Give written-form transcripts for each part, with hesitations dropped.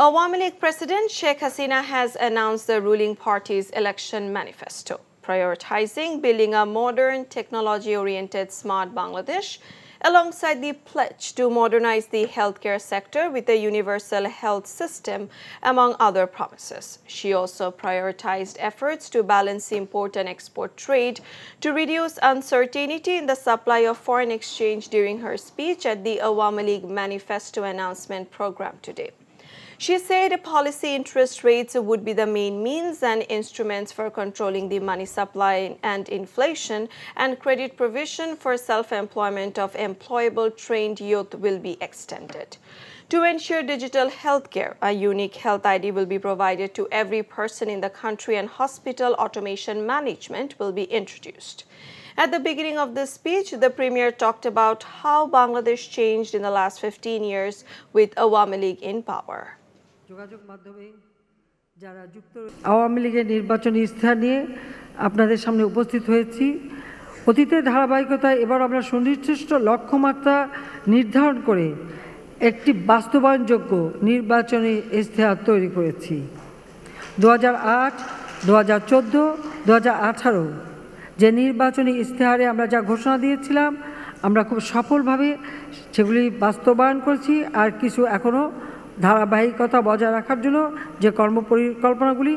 Awami League President Sheikh Hasina has announced the ruling party's election manifesto, prioritizing building a modern, technology-oriented smart Bangladesh, alongside the pledge to modernize the healthcare sector with a universal health system, among other promises. She also prioritized efforts to balance import and export trade to reduce uncertainty in the supply of foreign exchange during her speech at the Awami League Manifesto announcement program today. She said policy interest rates would be the main means and instruments for controlling the money supply and inflation, and credit provision for self-employment of employable trained youth will be extended. To ensure digital healthcare, a unique health ID will be provided to every person in the country, and hospital automation management will be introduced. At the beginning of this speech, the Premier talked about how Bangladesh changed in the last 15 years with Awami League in power. Awami লীগের নির্বাচনী ইস্তাহার নিয়ে আপনাদের সামনে উপস্থিত হয়েছি। অতীতের ধারাবাহিকতায় এবার আমরা সুনির্দিষ্ট লক্ষ্যমাত্রা নির্ধারণ করে একটি বাস্তবায়নযোগ্য নির্বাচনী ইস্তাহার তৈরি করেছি। 2008, 2014, 2018 যে নির্বাচনী ইস্তাহারে আমরা যা ঘোষণা দিয়েছিলাম, আমরা খুব সফলভাবে সেগুলি বাস্তবায়ন করেছি। আর কিছু এখনও ধারাবাহিকতা বজায় রাখার জন্য যে কর্মপরিকল্পনাগুলি,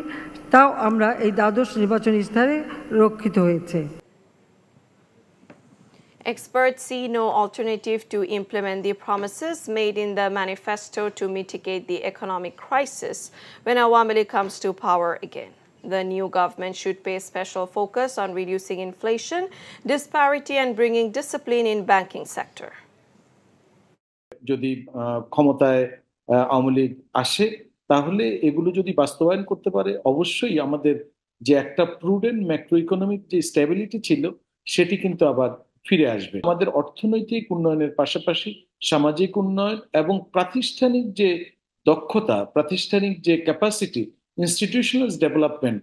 তাও আমরা এই দ্বাদশ নির্বাচনী ইস্তাহারে রক্ষিত হয়েছে। Experts see no alternative to implement the promises made in the manifesto to mitigate the economic crisis when Awami League comes to power again. The new government should pay special focus on reducing inflation, disparity, and bringing discipline in banking sector. যদি ক্ষমতায় আওয়ামী লীগ আসে, তাহলে এগুলো যদি বাস্তবায়ন করতে পারে, অবশ্যই আমাদের যে একটা প্রুডেন্ট ম্যাক্রো ইকোনমিক যে স্টেবিলিটি ছিল, সেটি কিন্তু আবার ফিরে আসবে। আমাদের অর্থনৈতিক উন্নয়নের পাশাপাশি সামাজিক উন্নয়ন এবং প্রাতিষ্ঠানিক যে দক্ষতা, প্রাতিষ্ঠানিক যে capacity, institutional development,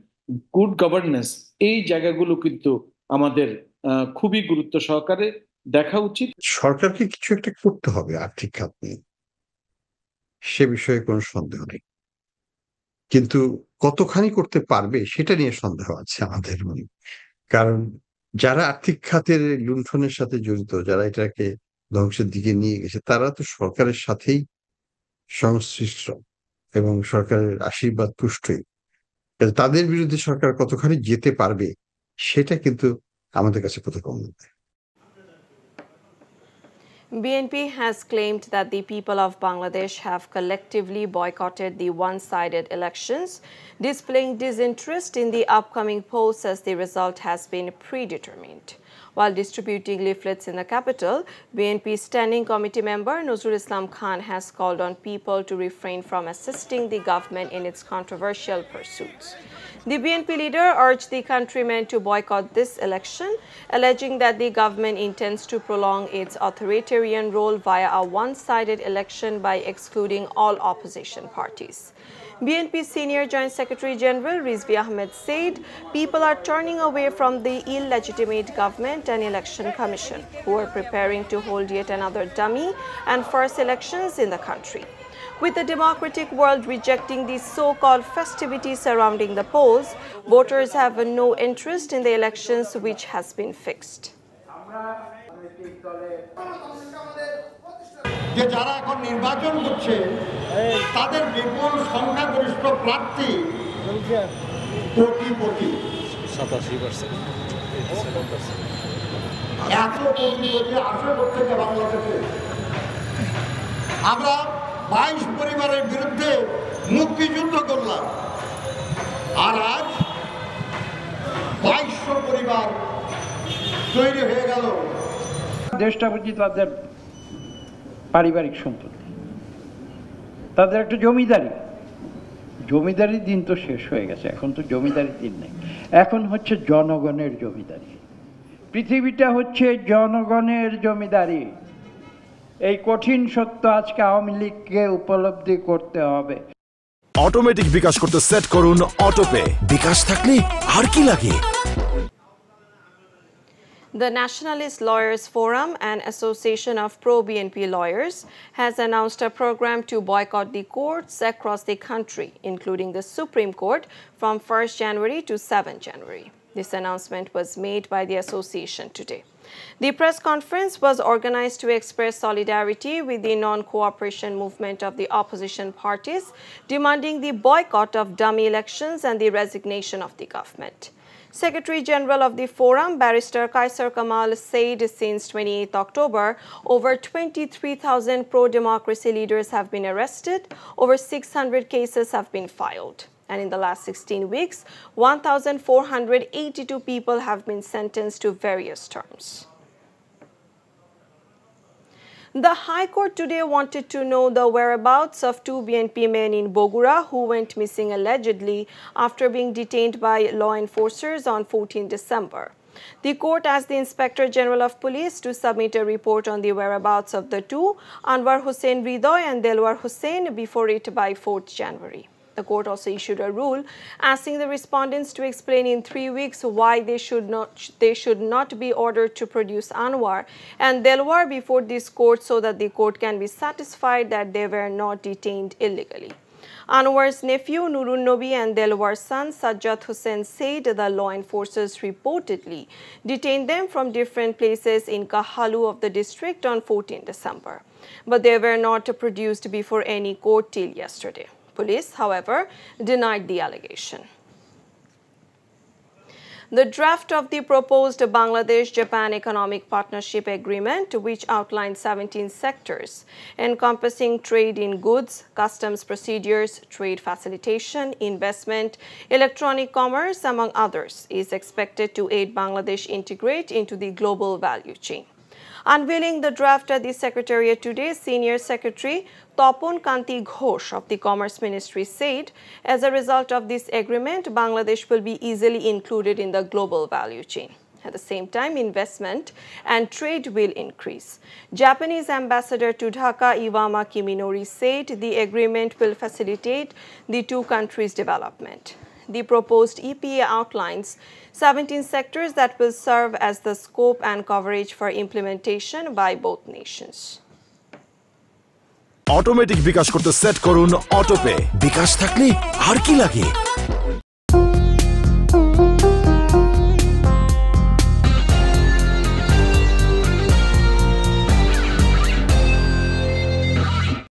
good governance, এই জায়গাগুলো কিন্তু আমাদের খুবই গুরুত্ব সহকারে দেখা উচিত। সরকারকে কিছু একটা করতে হবে আর্থিক খাত নিয়ে, সে বিষয়ে কোনো সন্দেহ নেই, কিন্তু কতখানি করতে পারবে সেটা নিয়ে সন্দেহ আছে আমাদের মনে। কারণ যারা আর্থিক খাতের লুণ্ঠনের সাথে জড়িত, যারা এটাকে ধ্বংসের দিকে নিয়ে গেছে, তারা তো সরকারের সাথেই সংশ্লিষ্ট এবং সরকারের আশীর্বাদ পুষ্টই। তাদের বিরুদ্ধে সরকার কতখানি যেতে পারবে সেটা কিন্তু আমাদের কাছে প্রথম। BNP has claimed that the people of Bangladesh have collectively boycotted the one-sided elections, displaying disinterest in the upcoming polls as the result has been predetermined. While distributing leaflets in the capital, BNP Standing Committee member Nazrul Islam Khan has called on people to refrain from assisting the government in its controversial pursuits. The BNP leader urged the countrymen to boycott this election, alleging that the government intends to prolong its authoritarian role via a one-sided election by excluding all opposition parties. BNP Senior Joint Secretary General Rizvi Ahmed said people are turning away from the illegitimate government and election commission, who are preparing to hold yet another dummy and farce elections in the country. With the democratic world rejecting the so-called festivities surrounding the polls, voters have no interest in the elections which has been fixed. যে যারা এখন নির্বাচন করছে তাদের বিপুল সংখ্যাগরিষ্ঠ প্রার্থী কোটিপতি, 87%, এত কোটিপতি আসে করতে বাংলাদেশে। আমরা 22 পরিবারের বিরুদ্ধে মুক্তিযুদ্ধ করলাম, আর আজ 2200 পরিবার তৈরি হয়ে গেল। দেশটা বুঝি তাদের পারিবারিক সম্পত্তি, তাদের একটা জমিদারির দিন তো শেষ হয়ে গেছে। এখন তো জমিদারির দিন নেই, এখন হচ্ছে জনগণের জমিদারি। পৃথিবীটা হচ্ছে জনগণের জমিদারি। এই কঠিন সত্য আজকে আওয়ামী লীগকে উপলব্ধি করতে হবে। অটোমেটিক বিকাশ করতে সেট করুন অটোপে। বিকাশ থাকলে আর কি লাগে। The Nationalist Lawyers Forum, an association of pro-BNP lawyers, has announced a program to boycott the courts across the country, including the Supreme Court, from 1st January to 7th January. This announcement was made by the association today. The press conference was organized to express solidarity with the non-cooperation movement of the opposition parties, demanding the boycott of dummy elections and the resignation of the government. Secretary General of the Forum, Barrister Kaisar Kamal, said since 28 October, over 23,000 pro-democracy leaders have been arrested, over 600 cases have been filed. And in the last 16 weeks, 1,482 people have been sentenced to various terms. The High Court today wanted to know the whereabouts of two BNP men in Bogura who went missing allegedly after being detained by law enforcers on 14 December. The court asked the Inspector General of Police to submit a report on the whereabouts of the two, Anwar Hussain Ridoy and Delwar Hussain, before it by 4th January. The court also issued a rule asking the respondents to explain in 3 weeks why they should not be ordered to produce Anwar and Delwar before this court, so that the court can be satisfied that they were not detained illegally. Anwar's nephew Nurun Nobi and Delwar's son Sajjad Hussain said the law enforcers reportedly detained them from different places in Kahalu of the district on 14 December. But they were not produced before any court till yesterday. Police, however, denied the allegation. The draft of the proposed Bangladesh-Japan Economic Partnership Agreement, which outlines 17 sectors encompassing trade in goods, customs procedures, trade facilitation, investment, electronic commerce, among others, is expected to aid Bangladesh integrate into the global value chain. Unveiling the draft at the Secretariat today, Senior Secretary Topon Kanti Ghosh of the Commerce Ministry said, as a result of this agreement, Bangladesh will be easily included in the global value chain. At the same time, investment and trade will increase. Japanese Ambassador to Dhaka Iwama Kiminori said the agreement will facilitate the two countries' development. The proposed EPA outlines 17 sectors that will serve as the scope and coverage for implementation by both nations. Automatic bKash করতে set করুন autopay. বিকাশ থাকলে আর কি লাগে।